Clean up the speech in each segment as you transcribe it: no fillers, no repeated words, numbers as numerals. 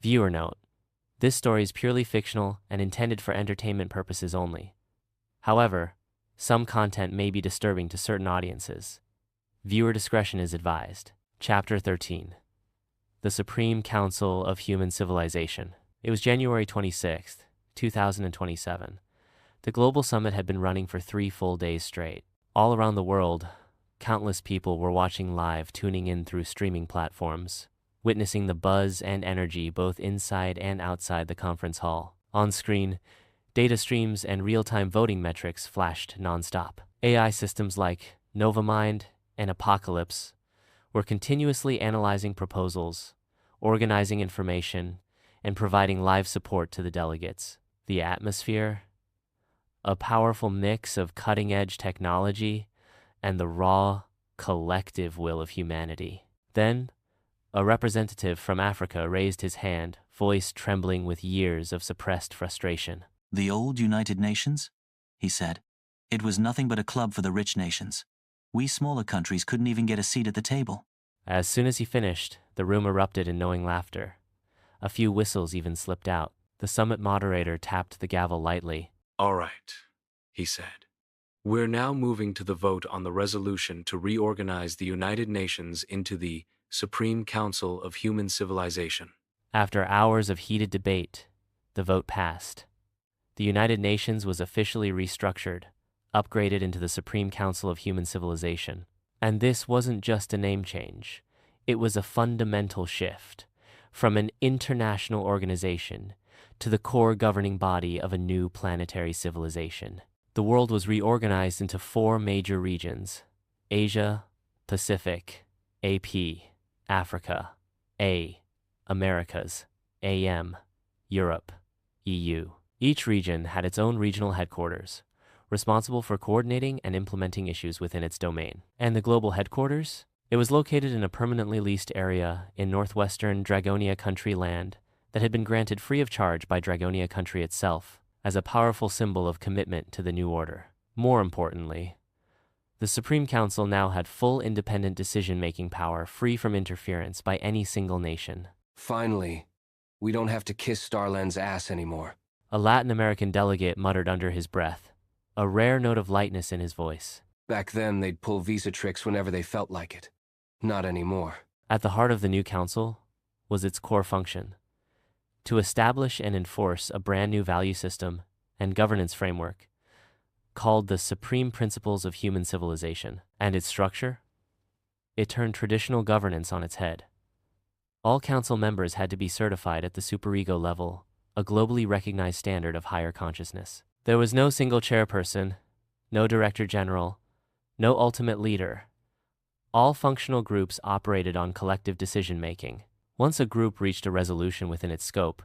Viewer note: this story is purely fictional and intended for entertainment purposes only. However, some content may be disturbing to certain audiences. Viewer discretion is advised. Chapter 13. The Supreme Council of Human Civilization. It was January 26, 2027. The global summit had been running for 3 full days straight. All around the world, countless people were watching live, tuning in through streaming platforms, witnessing the buzz and energy both inside and outside the conference hall. On screen, data streams and real-time voting metrics flashed nonstop. AI systems like NovaMind and Apocalypse were continuously analyzing proposals, organizing information, and providing live support to the delegates. The atmosphere, a powerful mix of cutting-edge technology and the raw, collective will of humanity. Then, a representative from Africa raised his hand, voice trembling with years of suppressed frustration. "The old United Nations?" he said. "It was nothing but a club for the rich nations. We smaller countries couldn't even get a seat at the table." As soon as he finished, the room erupted in knowing laughter. A few whistles even slipped out. The summit moderator tapped the gavel lightly. "All right," he said. "We're now moving to the vote on the resolution to reorganize the United Nations into the Supreme Council of Human Civilization." After hours of heated debate, the vote passed. The United Nations was officially restructured, upgraded into the Supreme Council of Human Civilization. And this wasn't just a name change. It was a fundamental shift from an international organization to the core governing body of a new planetary civilization. The world was reorganized into 4 major regions: Asia, Pacific, AP, Africa, A, Americas, AM, Europe, EU. Each region had its own regional headquarters, responsible for coordinating and implementing issues within its domain. And the global headquarters? It was located in a permanently leased area in northwestern Dragonia country land that had been granted free of charge by Dragonia country itself as a powerful symbol of commitment to the new order. More importantly, the Supreme Council now had full independent decision-making power, free from interference by any single nation. "Finally, we don't have to kiss Starland's ass anymore," A Latin American delegate muttered under his breath, a rare note of lightness in his voice. "Back then, they'd pull visa tricks whenever they felt like it. Not anymore." At the heart of the new council was its core function: to establish and enforce a brand new value system and governance framework called the Supreme Principles of Human Civilization. And its structure? It turned traditional governance on its head. All council members had to be certified at the superego level, a globally recognized standard of higher consciousness. There was no single chairperson, no director general, no ultimate leader. All functional groups operated on collective decision-making. Once a group reached a resolution within its scope,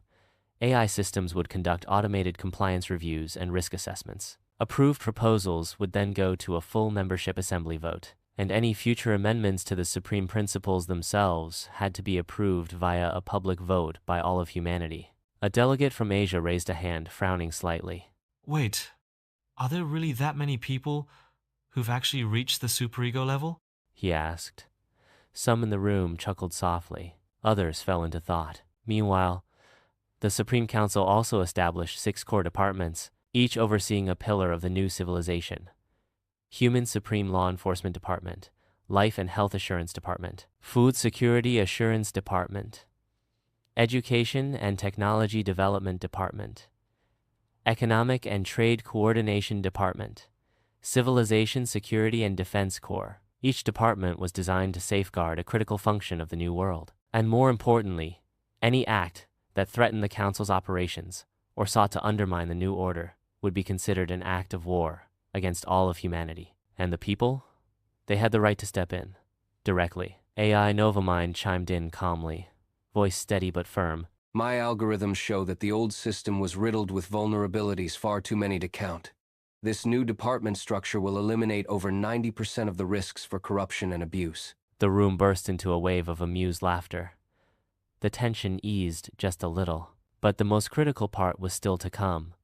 AI systems would conduct automated compliance reviews and risk assessments. Approved proposals would then go to a full membership assembly vote, and any future amendments to the Supreme Principles themselves had to be approved via a public vote by all of humanity. A delegate from Asia raised a hand, frowning slightly. "Wait, are there really that many people who've actually reached the superego level?" He asked. Some in the room chuckled softly. Others fell into thought. Meanwhile, the Supreme Council also established 6 core departments, each overseeing a pillar of the new civilization: Human Supreme Law Enforcement Department, Life and Health Assurance Department, Food Security Assurance Department, Education and Technology Development Department, Economic and Trade Coordination Department, Civilization Security and Defense Corps. Each department was designed to safeguard a critical function of the new world. And more importantly, any act that threatened the Council's operations or sought to undermine the new order would be considered an act of war against all of humanity. And the people? They had the right to step in, directly. AI NovaMind chimed in calmly, voice steady but firm. "My algorithms show that the old system was riddled with vulnerabilities far too many to count. This new department structure will eliminate over 90% of the risks for corruption and abuse." The room burst into a wave of amused laughter. The tension eased just a little, but the most critical part was still to come: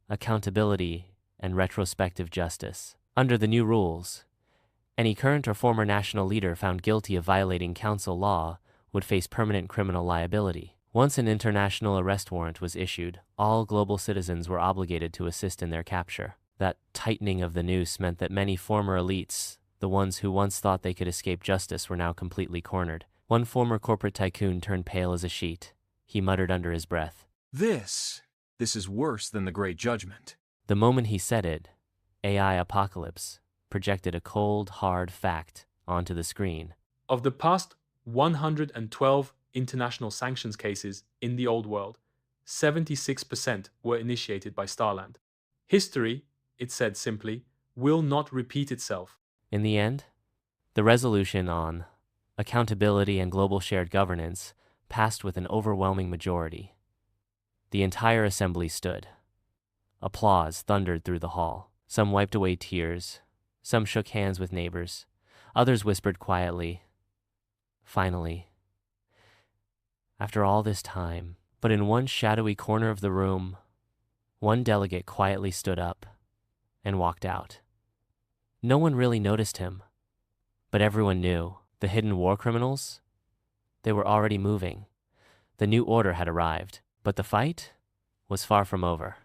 accountability and retrospective justice. Under the new rules, any current or former national leader found guilty of violating council law would face permanent criminal liability, Once an international arrest warrant was issued, all global citizens were obligated to assist in their capture. That tightening of the noose meant that many former elites, the ones who once thought they could escape justice, were now completely cornered. One former corporate tycoon turned pale as a sheet. He muttered under his breath. This is worse than the Great Judgment. The moment he said it, AI Apocalypse projected a cold, hard fact onto the screen. Of the past 112 international sanctions cases in the old world, 76% were initiated by Starland. History, it said simply, will not repeat itself. In the end, the resolution on accountability and global shared governance passed with an overwhelming majority. The entire assembly stood. Applause thundered through the hall. Some wiped away tears. Some shook hands with neighbors. Others whispered quietly, "Finally." After all this time, but in one shadowy corner of the room, one delegate quietly stood up and walked out. No one really noticed him, but everyone knew the hidden war criminals, they were already moving. The new order had arrived, but the fight was far from over.